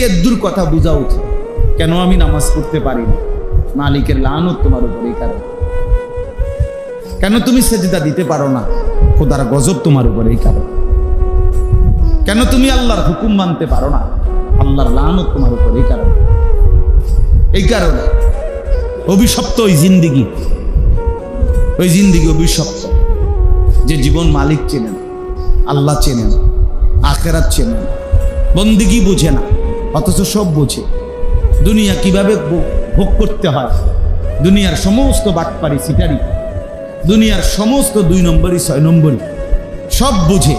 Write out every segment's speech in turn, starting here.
এদ্দুর কথা বোঝা উচিত। কেন আমি নামাজ পড়তে পারি না? মালিকের লানত তোমার উপর এই কারণে। কেন তুমি সেজদা দিতে পারো না? খোদার গজব তোমার উপর এই কারণে। কেন তুমি আল্লাহর হুকুম মানতে পারো না? আল্লাহর লানত তোমার উপর এই কারণে। এই কারণে অভিশপ্ত ওই জিন্দিগি অভিশপ্ত, যে জীবন মালিক চেনেন, আল্লাহ চেনেন, আখেরাত চেনেন, বন্দিগি বুঝে না, অথচ সব বুঝে। দুনিয়া কিভাবে ভোগ করতে হয়, দুনিয়ার সমস্ত বাটপারি সিটারি, দুনিয়ার সমস্ত 2 নম্বরই 6 নম্বরই সব বুঝে,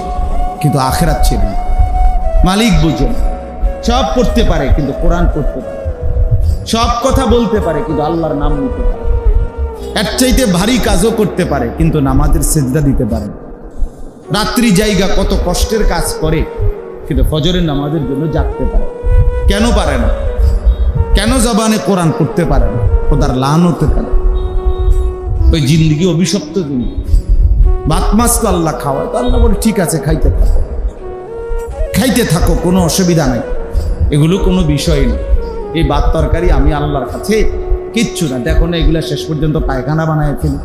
কিন্তু আখেরাত চেনে না, মালিক বুঝে না। সব পড়তে পারে কিন্তু কোরআন পড়তে পারে, সব কথা বলতে পারে কিন্তু আল্লাহর নাম নিতে পারে, এর চাইতে ভারী কাজও করতে পারে কিন্তু নামাজের সেজদা দিতে পারে না। রাত্রি জায়গা কত কষ্টের কাজ করে কিন্তু ফজরের নামাজের জন্য জাগতে পারে। কেন পারে না? কেন জবানে কোরআন পড়তে পারে না? খোদার লানত হতে পারে। ওই জিন্দিগি অভিশপ্ত জিন্দিগি। ভাত মাছ তো আল্লাহ খাওয়ায়, তো আল্লাহ বলে ঠিক আছে, খাইতে থাকো, কোনো অসুবিধা নাই, এগুলো কোনো বিষয় নেই। এই ভাত তরকারি আমি আল্লাহর কাছে কিচ্ছু না। দেখো না, এগুলা শেষ পর্যন্ত পায়খানা বানায় ফেলি।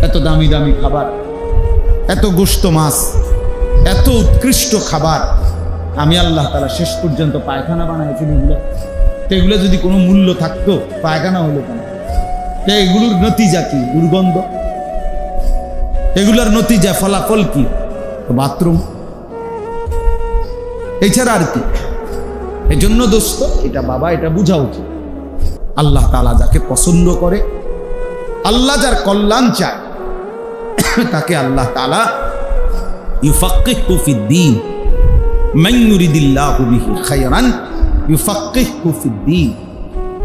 এত দামি দামি খাবার, এত গোশত মাছ, এত উৎকৃষ্ট খাবার, আমি আল্লাহ তাআলা শেষ পর্যন্ত পায়খানা বানায় ফেলি। এগুলো যদি কোনো মূল্য থাকতো, পায়খানা হলো কেন? এগুলোর নতিজা কি? দুর্গন্ধ। এগুলোর নতিজা ফলাফল কি? বাথরুম। এছাড়া আর কি? এই জন্য দোস্ত, এটা বাবা, এটা বোঝা উচিত। আল্লাহ তাআলা যাকে পছন্দ করে, আল্লাহ যার কল্যাণ চায়, তাকে আল্লাহ তাআলা ইউফাক্কিহু ফিদ্দীন, মান ইউরিদিল্লাহু বিহি খায়রান ইউফাক্কিহু ফিদ্দীন।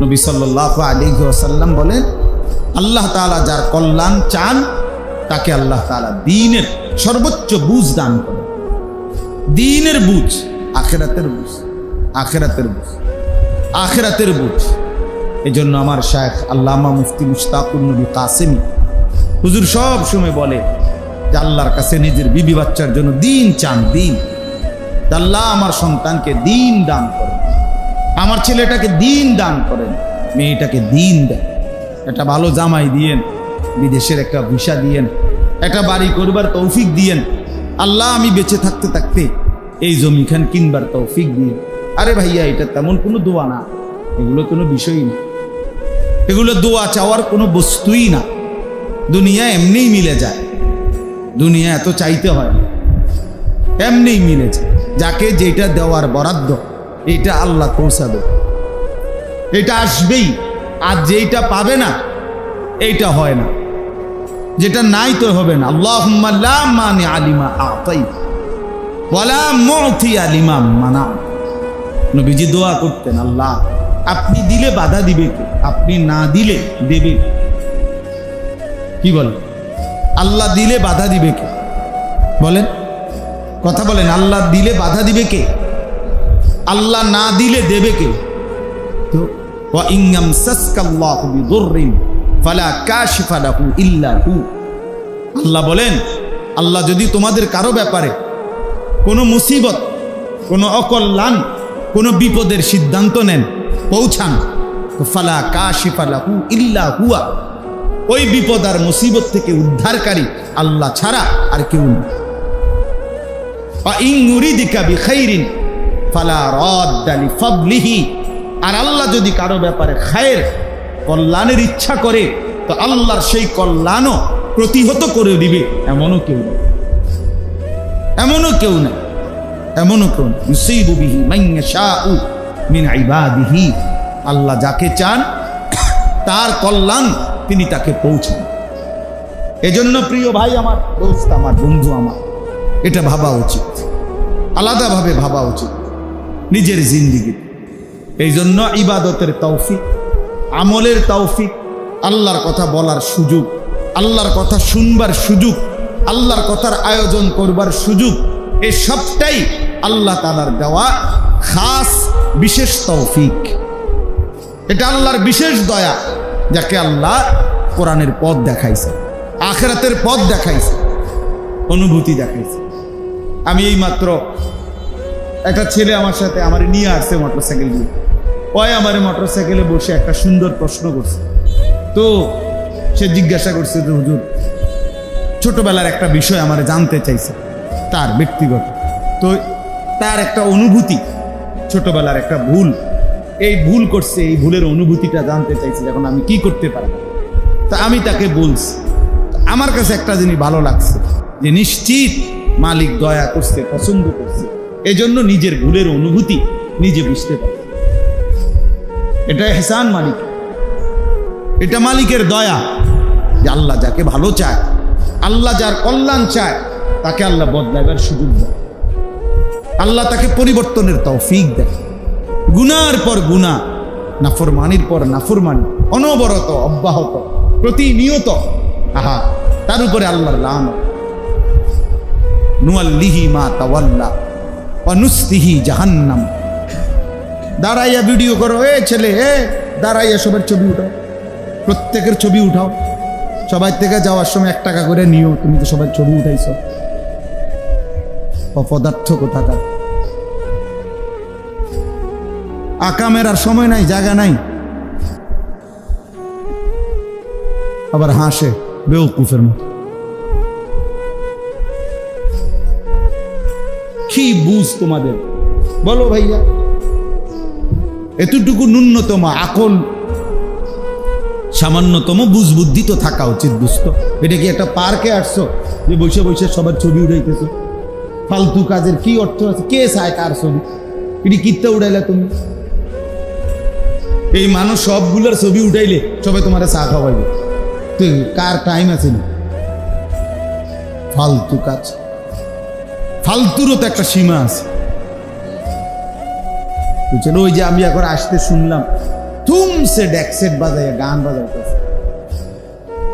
নবী সাল্লাল্লাহু আলাইহি ওয়াসাল্লাম বলেন, আল্লাহ তাআলা যার কল্যাণ চান, তাকে আল্লাহ তাআলা দ্বীনের সর্বোচ্চ বুঝ দান করেন। দ্বীনের বুঝ, আখিরাতের বুঝ, আখিরাতের বুঝ। এই জন্য আমার শায়েখ আল্লামা মুফতি মুশতাকুর নবী কাসেমি হুজুর সব সময় বলে যে আল্লাহর কাছে নিজের বিবি বাচ্চার জন্য দ্বীন চান, দ্বীন। আল্লাহ আমার সন্তানকে দ্বীন দান করেন, আমার ছেলেটাকে দ্বীন দান করেন, মেয়েটাকে দ্বীন দেন, একটা ভালো জামাই দিয়েন, বিদেশের একটা ভিসা দিয়েন, একটা বাড়ি করবার তৌফিক দিয়েন। আল্লাহ আমি বেঁচে থাকতে থাকতে এই জমিখান কিনবার তৌফিক দিয়েন। আরে ভাইয়া, এটা তেমন কোনো দোয়া না, এগুলো কোনো বিষয়ই না, এগুলো দোয়া চাওয়ার কোনো বস্তুই না। দুনিয়া এমনিই মিলে যায়, দুনিয়া এত চাইতে হয় না, এমনিই মিলে যায়। যাকে যেটা দেওয়ার বরাদ্দ, এটা আল্লাহ পৌঁছাবে, এটা আসবেই। আর যেটা পাবে না, এইটা হয় না, যেটা নাই তো হবে না। আল্লাহুম্মা লা মানিআ লিমা আ'তাইতা ওয়া লা মু'তিয়া লিমা মানা'তা। নবীজি দোয়া করতেন, আল্লাহ আপনি দিলে বাধা দিবে কে? আপনি না দিলে দেবে কে? কি বলেন? আল্লাহ দিলে বাধা দিবে কে? বলেন, কথা বলেন। আল্লাহ দিলে বাধা দিবে কে? আল্লাহ না দিলে দেবে কে? তো ওয়া ইন ইয়ামসাসকাল্লাহু বিদুররিন ফালা কাশিফা লাহু ইল্লা হু। আল্লাহ বলেন, আল্লাহ যদি তোমাদের কারো ব্যাপারে কোনো মুসিবত, কোনো অকল্যাণ, কোনো বিপদের সিদ্ধান্ত নেন, পৌঁছান, তো ফালা কাশিফা লাহু ইল্লা হুয়া, ওই বিপদ আর মুসিবত থেকে উদ্ধারকারী আল্লাহ ছাড়া আর কেউ নেই। ওয়া ইন ইউরিদিকা বিখাইরিন ফালা রাদ্দা লিফাদলিহি। আর আল্লাহ যদি কারো ব্যাপারে খায়ের, কল্যাণের ইচ্ছা করে, তো আল্লাহর সেই কল্যাণও প্রতিহত করে দিবে, এমনও কেউ নেই, এমনও কেউ নেই, এমনও কেউ নেই। ইউসিবু বিহি মান ইয়াশাউ মিন ইবাদিহি। আল্লাহ যাকে চান তার কল্যাণ তিনি তাকে পৌঁছান। এজন্য প্রিয় ভাই আমার, দোস্ত আমার, বন্ধু আমার, এটা ভাবা উচিত, আলাদাভাবে ভাবা উচিত নিজের জিন্দিগি। এই জন্য ইবাদতের তৌফিক, আমলের তৌফিক, আল্লাহর কথা বলার সুযোগ, আল্লাহর কথা শুনবার সুযোগ, আল্লাহর কথার আয়োজন করবার সুযোগ, এই সবটাই আল্লাহ তাআলার দেওয়া খাস বিশেষ তৌফিক। এটা আল্লাহর বিশেষ দয়া, যাকে আল্লাহ কোরআনের পথ দেখাইছে, আখিরাতের পথ দেখাইছে, অনুভূতি দেখাইছে। আমি এই মাত্র একটা ছেলে আমার সাথে আমার নিয়ে আসছে মোটরসাইকেল দিয়ে, ওই আমার মোটরসাইকেলে বসে একটা সুন্দর প্রশ্ন করছে। তো সে জিজ্ঞাসা করছে যে হুজুর, ছোটবেলার একটা বিষয় আমার জানতে চাইছে, তার ব্যক্তিগত, তো তার একটা অনুভূতি, ছোটবেলার একটা ভুল, এই ভুল করছে, এই ভুলের অনুভূতিটা জানতে চাইছে, এখন আমি কি করতে পারি। তা আমি তাকে বলছি, আমার কাছে একটা জিনিস ভালো লাগছে যে নিশ্চিত মালিক দয়া করছে, পছন্দ করছে, এজন্য নিজের ভুলের অনুভূতি নিজে বুঝতে পারে। এটা ইহসান মালিক, এটা মালিকের দয়া যে আল্লাহ যাকে ভালো চায়, আল্লাহ যার কল্যাণ চায়, তাকে আল্লাহ বদলাইবার সুযোগ দেয়, আল্লাহ তাকে পরিবর্তনের তৌফিক দেয়। গুনার পর গুনাহ, নাফরমানির পর নাফরমানি, অনবরত, অব্যাহত, প্রতিনিয়ত, আহা, তার উপরে আল্লাহর লানত। নুয়াল্লিহি মা তাওয়াল্লা ওয়া নুসলিহি জাহান্নাম। দাঁড়াইয়া ভিডিও করো, এ ছেলে, দাঁড়াইয়া সবার ছবি উঠাও, প্রত্যেকের ছবি উঠাও, সবাই থেকে যাওয়ার সময় 1 টাকা করে নিও, তুমি তো সবার ছবি উঠাইছো। অপদার্থ কোথাকার। আকামের আর সময় নাই, জায়গা নাই, আবার হাসে বেওকুফের মতো। কি বুঝ তোমাদের বলো ভাইয়া? এতটুকু ন্যূনতম আকল, সামান্যতম বুঝ বুদ্ধি তো থাকা উচিত দোস্ত। এটা কি একটা পার্কে আসছো যে বসে বসে সবার ছবি উঠাইতেছো? ফালতু কাজের কি অর্থ আছে? কে চায় কার ছবি? এটি কিত্তা উঠাইলা তুমি? এই মানুষ সবগুলোর ছবি উঠাইলে সবাই তোমার চা খাওয়াইবে, তো কার টাইম আছে না? ফালতু কাজ, ফালতুরও তো একটা সীমা আছে, বুঝছেন? ওই যে আমি এখন আসতে শুনলাম তুমসে ডেকসেট বাজাইয়া গান বাজাইতেছে,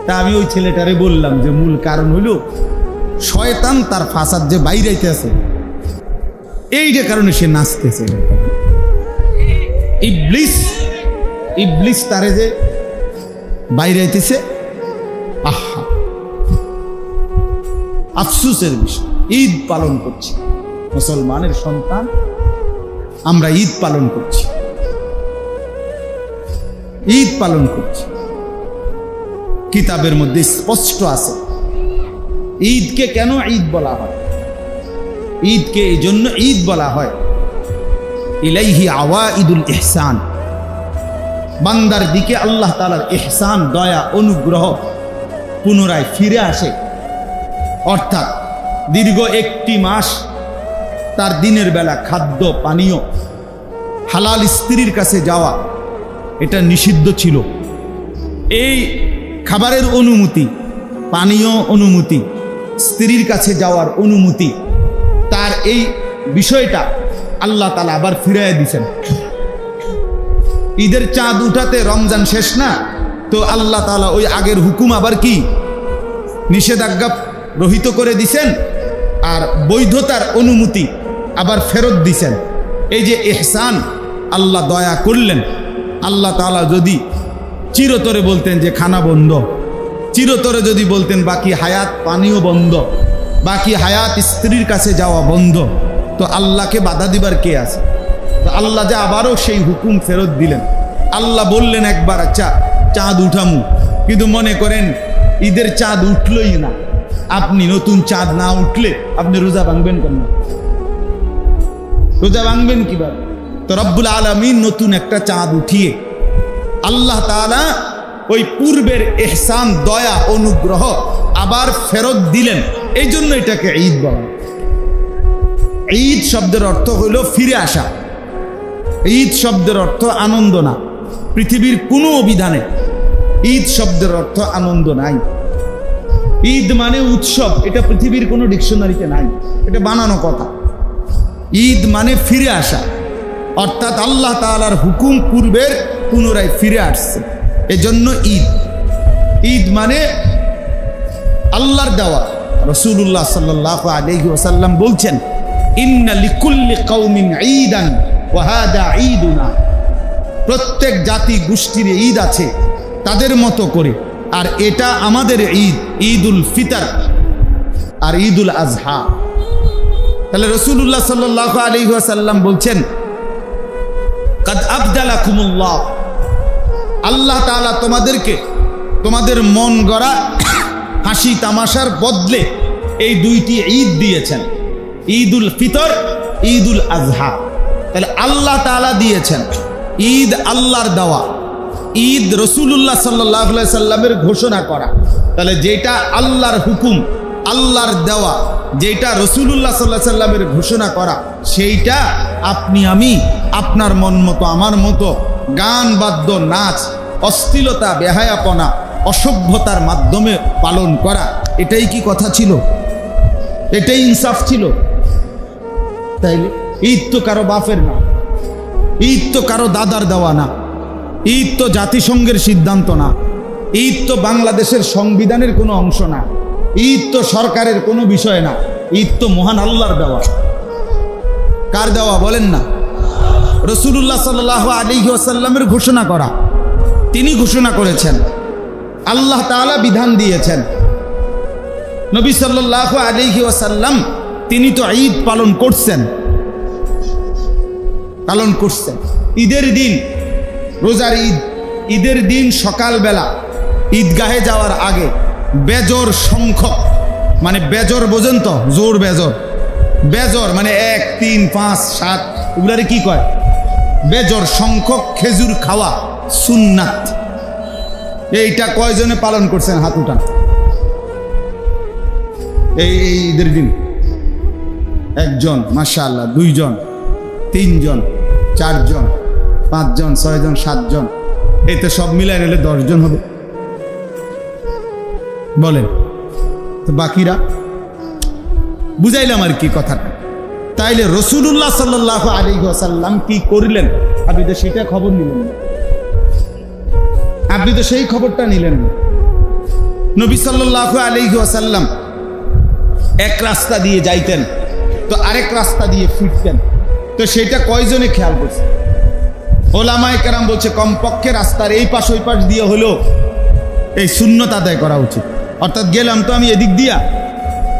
তা আমি ওই ছেলেটারে বললাম যে মূল কারণ হইল শয়তান তার ফাসাদ যে বাইরাইতে আছে, এইটা কারণে সে নাচতেছে। ইবলিস তারে যে বাইরাইতেছে, আহা, আফসোসের বিষয়। ঈদ পালন করছি, মুসলমানের সন্তান আমরা ঈদ পালন করছি, ঈদ পালন করছি। কিতাবের মধ্যে স্পষ্ট আছে ঈদকে কেন ঈদ বলা হয়। ঈদকে এই জন্য ঈদ বলা হয়, ইলাইহি আওয়াইদুল ইহসান, বান্দার দিকে আল্লাহ তাআলার ইহসান, দয়া, অনুগ্রহ পুনরায় ফিরে আসে। অর্থাৎ দীর্ঘ 1টি মাস তার দিনের বেলা খাদ্য পানীয়, হালাল স্ত্রীর কাছে যাওয়া এটা নিষিদ্ধ ছিল। এই খাবারের অনুমতি, পানীয় অনুমতি, স্ত্রীর কাছে যাওয়ার অনুমতি, তার এই বিষয়টা আল্লাহ তাআলা আবার ফিরিয়ে দিয়েছেন। ঈদের চাঁদ উঠাতে রমজান শেষ না, তো আল্লাহ তাআলা ওই আগের হুকুম আবার কি নিষেধাজ্ঞা রহিত করে দিছেন, আর বৈধতার অনুমতি আবার ফেরত দিছেন। এই যে ইহসান, আল্লাহ দয়া করলেন। আল্লাহ তাআলা যদি চিরতরে বলতেন যে খানা বন্ধ, চিরতরে যদি বলতেন বাকি হায়াত পানীয় বন্ধ, বাকি হায়াত স্ত্রীর কাছে যাওয়া বন্ধ, তো আল্লাহকে বাধা দিবার কে আছে? তো আল্লাহ যে আবারও সেই হুকুম ফেরত দিলেন। আল্লাহ বললেন একবার, আচ্ছা চাঁদ উঠামু, কিন্তু মনে করেন ঈদের চাঁদ উঠলই না, আপনি নতুন চাঁদ না উঠলে আপনি রোজা ভাঙবেন কেন? রোজা ভাঙবেন কিভাবে? তো রব্বুল আলামিন নতুন একটা চাঁদ উঠিয়ে আল্লাহ তাআলা ওই পূর্বের ইহসান, দয়া, অনুগ্রহ আবার ফেরত দিলেন। এই জন্য এটাকে ঈদ বলা। ঈদ শব্দের অর্থ হইল ফিরে আসা। ঈদ শব্দের অর্থ আনন্দ না, পৃথিবীর কোনো অভিধানে ঈদ শব্দের অর্থ আনন্দ নাই। ঈদ মানে উৎসব, এটা পৃথিবীর কোনো ডিকশনারিতে নাই, এটা বানানো কথা। ঈদ মানে ফিরে আসা, অর্থাৎ আল্লাহ তাআলার হুকুম পূর্বের পুনরায় ফিরে আসছে, এজন্য ঈদ। ঈদ মানে আল্লাহর দেওয়া। রাসূলুল্লাহ সাল্লাল্লাহু আলাইহি ওয়াসাল্লাম বলছেন, ইন্না লিকুল্লি কওমিন ঈদান ওয়া হাদা ঈদুনা। প্রত্যেক জাতি গোষ্ঠীর ঈদ আছে তাদের মতো করে, আর এটা আমাদের ঈদ, ঈদুল ফিতর আর ঈদুল আজহা। তাহলে রাসূলুল্লাহ সাল্লাল্লাহু আলাইহি ওয়াসাল্লাম বলছেন, কাদ আবদালাকুমুল্লাহ, আল্লাহ তাআলা তোমাদেরকে তোমাদের মন গড়া হাসি তামাশার বদলে এই দুইটি ঈদ দিয়েছেন, ঈদুল ফিতর, ঈদুল আজহা। তাহলে আল্লাহ তাআলা দিয়েছেন। ঈদ আল্লাহর দেওয়া, ঈদ রাসূলুল্লাহ সাল্লাল্লাহু আলাইহি সাল্লামের ঘোষণা করা। তাহলে যেটা আল্লাহর হুকুম, আল্লাহর দেওয়া, যেটা রাসূলুল্লাহ সাল্লাল্লাহু আলাইহি সাল্লামের ঘোষণা করা, সেইটা আপনি আমি আপনার মন মতো আমার মতো গান বাদ্য নাচ অশ্লীলতা বেহায়াপনা অসভ্যতার মাধ্যমে পালন করা, এটাই কি কথা ছিল? এটাই ইনসাফ ছিল? তাইলে ঈদ তো কারো বাপের না, ঈদ তো কারো দাদার দেওয়া না, ঈদ তো জাতিসংঘের সিদ্ধান্ত না, ঈদ তো বাংলাদেশের সংবিধানের কোনো অংশ না, ঈদ তো সরকারের কোনো বিষয় না, ঈদ তো মহান আল্লাহর দেওয়া। কার দেওয়া বলেন না? রাসূলুল্লাহ সাল্লাল্লাহু আলাইহি ওয়াসাল্লামের ঘোষণা করা। তিনি ঘোষণা করেছেন, আল্লাহ তাআলা বিধান দিয়েছেন। নবী সাল্লাল্লাহু আলাইহি ওয়াসাল্লাম তিনি তো ঈদ পালন করছেন। ঈদের দিন, রোজার ঈদ, ঈদের দিন সকালবেলা ঈদগাহে যাওয়ার আগে বেজর সংখ্যক, মানে বেজর বোঝেন তো? জোর বেজর, বেজর মানে 1, 3, 5, 7, ওগুলারে কি কয়? বেজর সংখ্যক খেজুর খাওয়া সুন্নাত। এইটা কয়জনে পালন করছেন? হাত উঠান। এই ঈদের দিন একজন, মাশাআল্লাহ, 2 জন, 3 জন, 4 জন, 5 জন, 6 জন, 7 জন, এতে সব মিলাই নিলে 10 জন হবে। বলেন তো বাকিরা? বুঝাইলাম আর কি কথাটা। তাইলে রাসূলুল্লাহ সাল্লাল্লাহু আলাইহি ওয়াসাল্লাম কি করলেন? আপনি তো সেটা খবর নিলেন না, আপনি তো সেই খবরটা নিলেন না। নবী সাল্লাল্লাহু আলাইহি ওয়াসাল্লাম এক রাস্তা দিয়ে যাইতেন তো আরেক রাস্তা দিয়ে ফিরতেন, তো সেটা কয়জনে খেয়াল করছে? ওলামায়ে কেরাম বলছে কমপক্ষে রাস্তার এই পাশ ওই পাশ দিয়ে হলেও এই সুন্নত আদায় করা উচিত। অর্থাৎ গেলাম তো আমি এদিক দিয়া,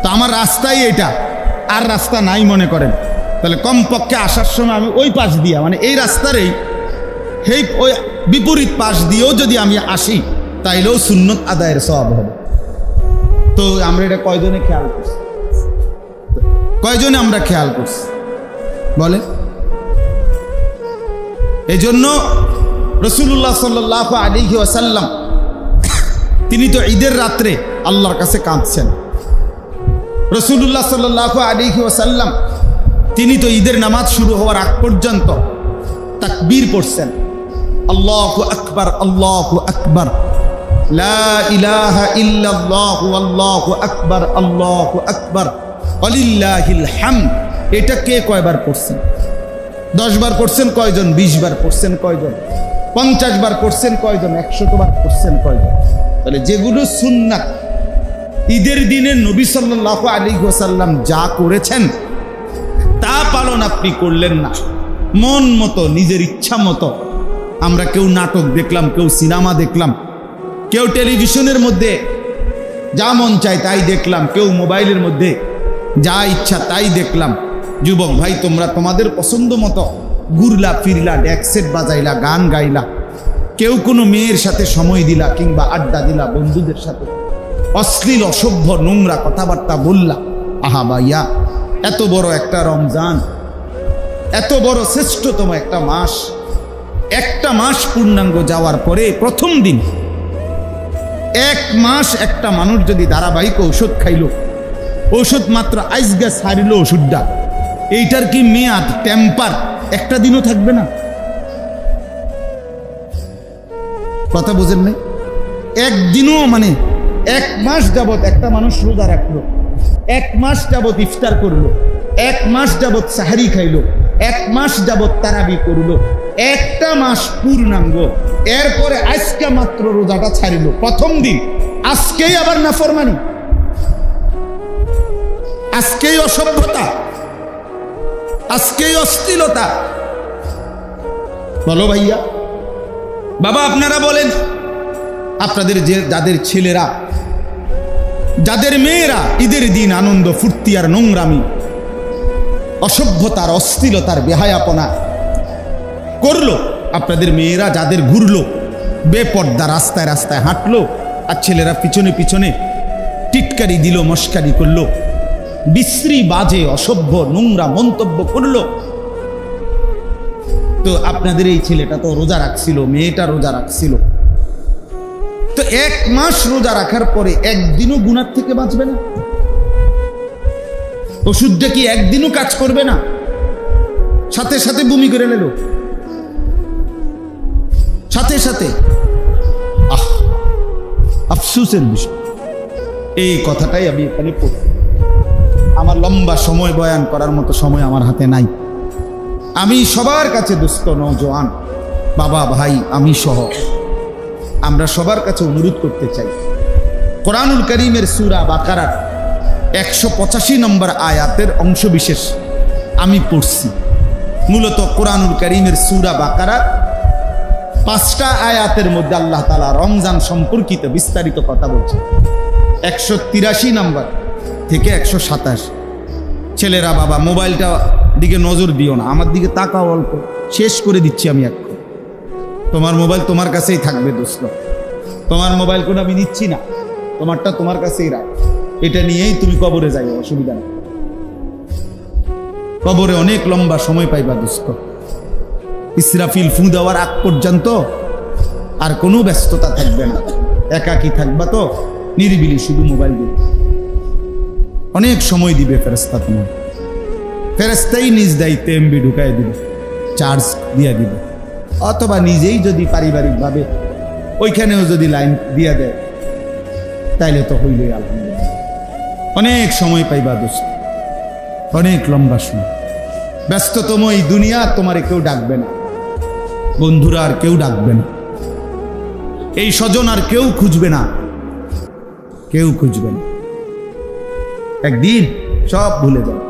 তো আমার রাস্তাই এটা, আর রাস্তা নাই মনে করেন, তাহলে কমপক্ষে আসার সময় আমি ওই পাশ দিয়া, মানে এই রাস্তারই এই ওই বিপরীত পাশ দিয়েও যদি আমি আসি তাইলেও সুন্নত আদায়ের সওয়াব হবে। তো আমরা এটা কয়জনে খেয়াল করছি? কয়জনে আমরা খেয়াল করছি বলে? এই জন্য রাসূলুল্লাহ সাল্লাল্লাহু আলাইহি ওয়াসাল্লাম তিনি তো ঈদের রাত্রে আল্লাহর কাছে কাঁদছেন। রাসূলুল্লাহ সাল্লাল্লাহু আলাইহি ওয়াসাল্লাম তিনি তো ঈদের নামাজ শুরু হওয়ার আগ পর্যন্ত তাকবীর পড়ছেন, আল্লাহু আকবার, আল্লাহু আকবার, লা ইলাহা ইল্লাল্লাহু আল্লাহু আকবার, আল্লাহু আকবার, ওয়ালিল্লাহিল হামদ। এটা কে কয়বার পড়ছেন? 10 বার পড়ছেন কয়জন? 20 বার পড়ছেন কয়জন? 50 বার পড়ছেন কয়জন? 100 বার পড়ছেন কয়জন? তাহলে যেগুলো সুন্নাত, ঈদের দিনে নবী সাল্লাল্লাহু আলাইহি ওয়াসাল্লাম যা করেছেন তা পালন আপনি করলেন না, মন মতো নিজের ইচ্ছা মতো। আমরা কেউ নাটক দেখলাম, কেউ সিনেমা দেখলাম, কেউ টেলিভিশনের মধ্যে যা মন চায় তাই দেখলাম, কেউ মোবাইলের মধ্যে যা ইচ্ছা তাই দেখলাম। যুবক ভাই, তোমরা তোমাদের পছন্দ মতো ঘুরলা ফিরলা, ডেকসেট বাজাইলা, গান গাইলা, কেউ কোনো মেয়ের সাথে সময় দিলা কিংবা আড্ডা দিলা, বন্ধুদের সাথে অশ্লীল অসভ্য নোংরা কথাবার্তা বললা। আহা ভাইয়া, এত বড় একটা রমজান, এত বড় শ্রেষ্ঠতম একটা মাস, একটা মাস পূর্ণাঙ্গ যাওয়ার পরে প্রথম দিন 1 মাস একটা মানুষ যদি ধারাবাহিক ঔষধ খাইল, ঔষধ মাত্র আইজগা ছাড়িল ওষুধটা, এইটার কি মেয়াদ, টেম্পার একটা দিনও থাকবে না? কথা বুঝেন নাই? একদিনও, মানে 1 মাস যাবত একটা মানুষ রোজা রাখলো, 1 মাস যাবত ইফতার করলো, 1 মাস যাবত সাহারি খাইলো, 1 মাস যাবত তারাবি করলো, একটা মাস পূর্ণাঙ্গ, এরপরে আজকে মাত্র রোজাটা ছাড়িল প্রথম দিন, আজকেই আবার নাফরমানি, আজকেই অসভ্যতা, আজকেই অশ্লীলতা। বলো ভাইয়া, বাবা আপনারা বলেন, আপনাদের যাদের ছেলেরা, যাদের মেয়েরা ঈদের দিন আনন্দ ফুর্তি আর নোংরামি, অসভ্যতার, অশ্লীলতার, বেহায়াপনা করলো। আপনাদের মেয়েরা যাদের ঘুরলো, বেপর্দা রাস্তায় রাস্তায় হাঁটলো, আর ছেলেরা পিছনে পিছনে টিটকারি দিল, মস্কারি করলো, বিশ্রী, বাজে, অসভ্য, নোংরা মন্তব্য করলো। তো আপনাদের এই ছেলেটা তো রোজা রাখছিল, মেয়েটা রোজা রাখছিল, তো 1 মাস রোজা রাখার পরে একদিনও গুনাহ থেকে বাঁচবে না? ওষুধটা কি একদিনও কাজ করবে না? সাথে সাথে বমি করে নিল, সাথে সাথে। আফসোসের বিষয়। এই কথাটাই আমি এখানে পড়ি। আমার লম্বা সময় বয়ান করার মতো সময় আমার হাতে নাই। আমি সবার কাছে দোস্ত, নওজোয়ান, বাবা, ভাই, আমি সহ আমরা সবার কাছে অনুরোধ করতে চাই, কোরআনুল কারীমের সূরা বাকারার 185 নম্বর আয়াতের অংশ বিশেষ আমি পড়ছি। মূলত কোরআনুল কারীমের সূরা বাকারার 5টা আয়াতের মধ্যে আল্লাহ তাআলা রমজান সম্পর্কিত বিস্তারিত কথা বলছেন। 183 নম্বর থেকে 127। ছেলেরা বাবা মোবাইলটা দিকে নজর দিও না, আমার দিকে তাকাও, অল্প শেষ করে দিচ্ছি আমি এখন। তোমার মোবাইল তোমার কাছেই থাকবে দোস্ত, তোমার মোবাইল কোনো আমি নিচ্ছি না, তোমারটা তোমার কাছেই রাখ। এটা নিয়েই তুমি কবরে যাই, অসুবিধা নেই। কবরে অনেক লম্বা সময় পাইবা দোস্ত। ইসরাফিল ফু দেওয়ার আগ পর্যন্ত আর কোনো ব্যস্ততা থাকবে না, একাকী থাকবা, তো নিরিবিলি শুধু মোবাইল দিবে। অনেক সময় দিবে ফেরেশতা, তোমার ফেরেশতাই নিজ দায়িত্বে এমবি ঢুকাই দিবে, চার্জ দিয়ে দিবে, অথবা নিজেই যদি পারিবারিকভাবে ওইখানেও যদি লাইন দিয়ে দেয় তাইলে তো হইলই আলহামদুলিল্লাহ। অনেক সময় পাইবা দোস্ত, অনেক লম্বা সময়। ব্যস্ততম এই দুনিয়া তোমারে কেউ ডাকবে না, বন্ধুরা আর কেউ ডাকবে না, এই স্বজন আর কেউ খুঁজবে না, কেউ খুঁজবে না। একদিন সব ভুলে যাবে।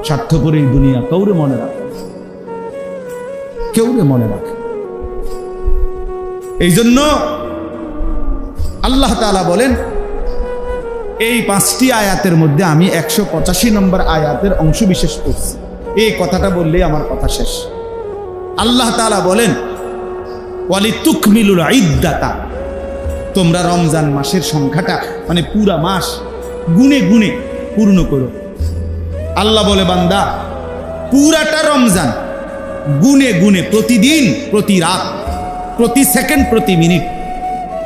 স্বার্থপর এই দুনিয়া কাউরে মনে রাখে, কেউরে মনে রাখে। এই জন্য আল্লাহ তাআলা বলেন, এই 5টি আয়াতের মধ্যে আমি 185 নম্বর আয়াতের অংশ বিশেষ করছি। এই কথাটা বললেই আমার কথা শেষ। আল্লাহ তাআলা বলেন, ওয়ালিতুকমিলুল ইদ্দাতা, তোমরা রমজান মাসের সংখ্যাটা মানে পুরা মাস গুনে গুনে পূর্ণ করো। আল্লাহ বলে, বান্দা পুরাটা রমজান গুনে গুনে, প্রতিদিন, প্রতি রাত, প্রতি সেকেন্ড, প্রতি মিনিট,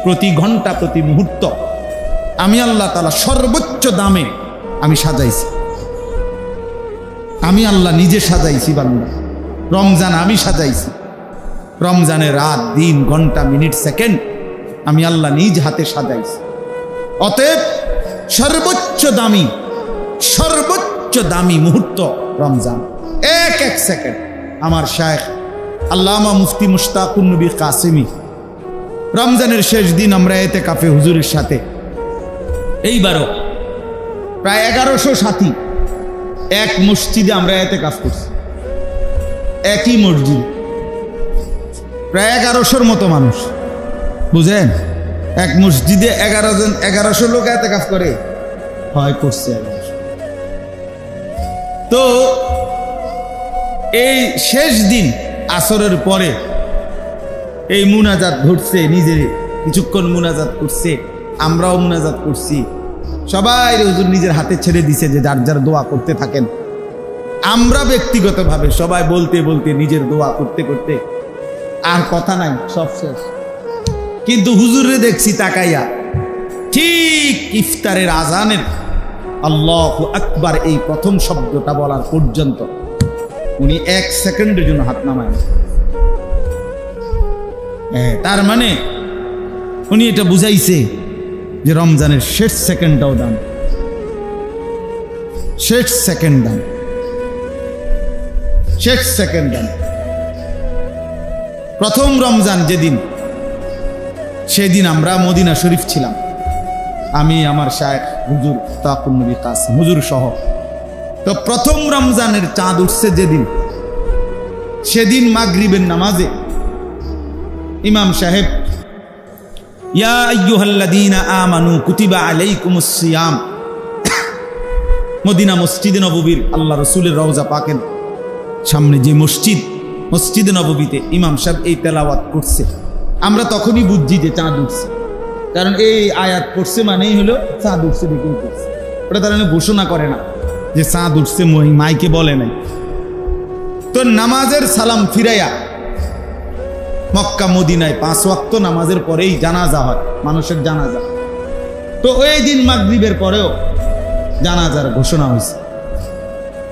প্রতি ঘন্টা, প্রতি মুহূর্ত আমি আল্লাহ তাআলা সর্বোচ্চ দামে আমি সাজাইছি। আমি আল্লাহ নিজে সাজাইছি বান্দা, রমজান আমি সাজাইছি। রমজানের রাত, দিন, ঘন্টা, মিনিট, সেকেন্ড আমি আল্লাহ নিজ হাতে সাজাইছি। অতএব সর্বোচ্চ দামি মুহূর্ত রমজান। এক এক সেকেন্ড। আমার শায়েখ আল্লামা মুফতি মুশতাকুন নবী কাসেমি রমজানের শেষ দিন আমরা ইতিকাফে হুজুরের সাথে, এইবারও প্রায় 1100 সাথী এক মসজিদে আমরা ইতিকাফ করছি। একই মসজিদ, প্রায় 1100-র মতো মানুষ, বুঝেন? এক মসজিদে 1100 লোক ইতিকাফ করে, হয় করছে 1100। তো এই শেষ দিন আসরের পরে এই মুনাজাত ঘটছে, নিজে কিছুক্ষণ মুনাজাত করছে, আমরাও মুনাজাত করছি। সবাই হুজুর নিজের হাতে ছেড়ে দিছে যে যার যার দোয়া করতে থাকেন। আমরা ব্যক্তিগতভাবে সবাই বলতে বলতে নিজের দোয়া করতে করতে আর কথা নাই, সব শেষ। কিন্তু হুজুরে দেখছি তাকাইয়া, ঠিক ইফতারের আজানের আল্লাহু আকবার এই প্রথম শব্দটা বলার পর্যন্ত উনি 1 সেকেন্ডের জন্য হাত নামায়। তার মানে উনি এটা বুঝাইছে যে রমজানের শেষ সেকেন্ডটাও দাম, শেষ সেকেন্ড দাম, শেষ সেকেন্ড দাম। প্রথম রমজান যেদিন, সেদিন আমরা মদিনা শরীফ ছিলাম, আমি, আমার শায়েখ হুজুর মুশতাকুন নবী কাসেম হুজুর সহ। তো প্রথম রমজানের চাঁদ উঠছে যেদিন, সেদিন মাগরিবের নামাজে ইমাম সাহেব ইয়া আইয়ুহাল্লাযীনা আমানু কুতিবা আলাইকুমুস সিয়াম মদিনা মসজিদে নববীর আল্লাহ রসুলের রওজা পাকের সামনে যে মসজিদ, মসজিদে নববীতে ইমাম সাহেব এই তেলাওয়াত করছে। আমরা তখনই বুঝছি যে চাঁদ উঠছে, কারণ এই আয়াত পড়ছে মানেই হলো চাঁদ উঠছে, দেখেই করছে। ওটা তারা ঘোষণা করে না যে চাঁদ উঠছে, মাইকে বলে নাই। তো নামাজের সালাম ফিরাইয়া মক্কা মদিনায় 5 ওয়াক্ত নামাজের পরেই জানাজা হয়, মানুষের জানাজা। তো ওই দিন মাগরিবের পরেও জানাজার ঘোষণা হয়েছে।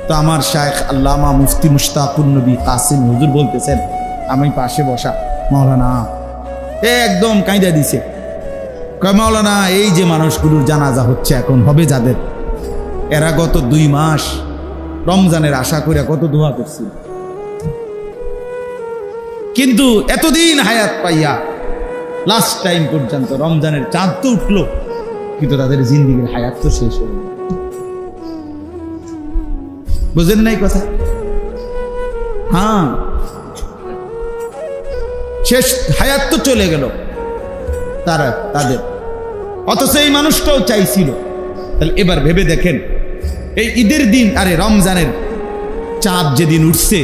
তো আমার শায়েখ আল্লামা মুফতি মুশতাকুন নবী কাসিম হুজুর বলতেছেন, আমি পাশে বসা, মাওলানা একদম কাঁদা দিছে, কয় মাওলানা এই যে মানুষগুলোর জানাজা হচ্ছে এখন হবে যাদের, এরা গত 2 মাস রমজানের আশা করে কত দোয়া করছিল, কিন্তু এতদিন হায়াত পাইয়া লাস্ট টাইম পর্যন্ত রমজানের চাঁদ তো উঠলো, কিন্তু তাদের জিন্দিগির হায়াত তো শেষ হলো। বুঝেন নাই কথা? হ্যাঁ, শেষ হায়াত তো চলে গেল তাদের, অথচ এই মানুষটাও চাইছিল। তাহলে এবার ভেবে দেখেন, এই ঈদের দিন, আরে রমজানের চাঁদ যেদিন উঠছে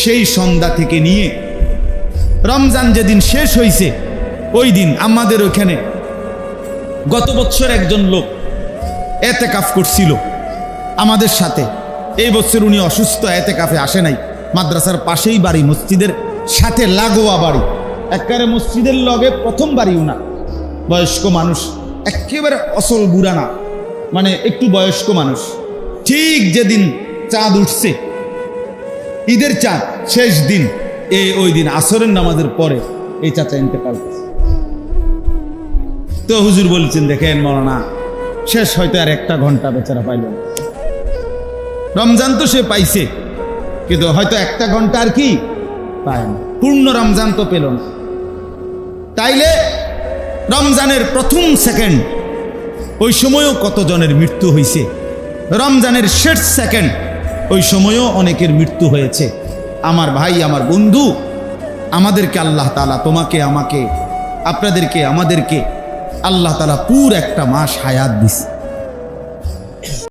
সেই সন্ধ্যা থেকে নিয়ে রমজান যেদিন শেষ হয়েছে ওই দিন আমাদের ওখানে গত বছর একজন লোক এতেকাফ করছিল আমাদের সাথে। এই বছর উনি অসুস্থ, এতেকাফে আসে নাই। মাদ্রাসার পাশেই বাড়ি, মসজিদের সাথে লাগোয়া বাড়ি, একেবারে মসজিদের লগে প্রথম বাড়ি উনার। বয়স্ক মানুষ, একেবারে অসল বুড়া না, মানে একটু বয়স্ক মানুষ। ঠিক যেদিন চাঁদ উঠছে, ঈদের চাঁদ শেষ দিন, ওই দিন আসরের নামাজের পরে এই চাচা ইন্তেকাল করছে। তো হুজুর বলছেন, দেখেন মাওলানা, শেষ হয়তো আর 1 ঘন্টা বেচারা পাইল না। রমজান তো সে পাইছে, কিন্তু হয়তো 1 ঘন্টা আর কি পায় না, পূর্ণ রমজান তো পেল না। তাইলে রমজানের প্রথম সেকেন্ড, ওই সময়ও কতজনের মৃত্যু হয়েছে। রমজানের শেষ সেকেন্ড, ওই সময়ও অনেকের মৃত্যু হয়েছে। আমার ভাই, আমার বন্ধু, আমাদেরকে আল্লাহ তাআলা, তোমাকে, আমাকে, আপনাদেরকে, আমাদেরকে আল্লাহ তাআলা পুরো একটা মাস হায়াত দিছে।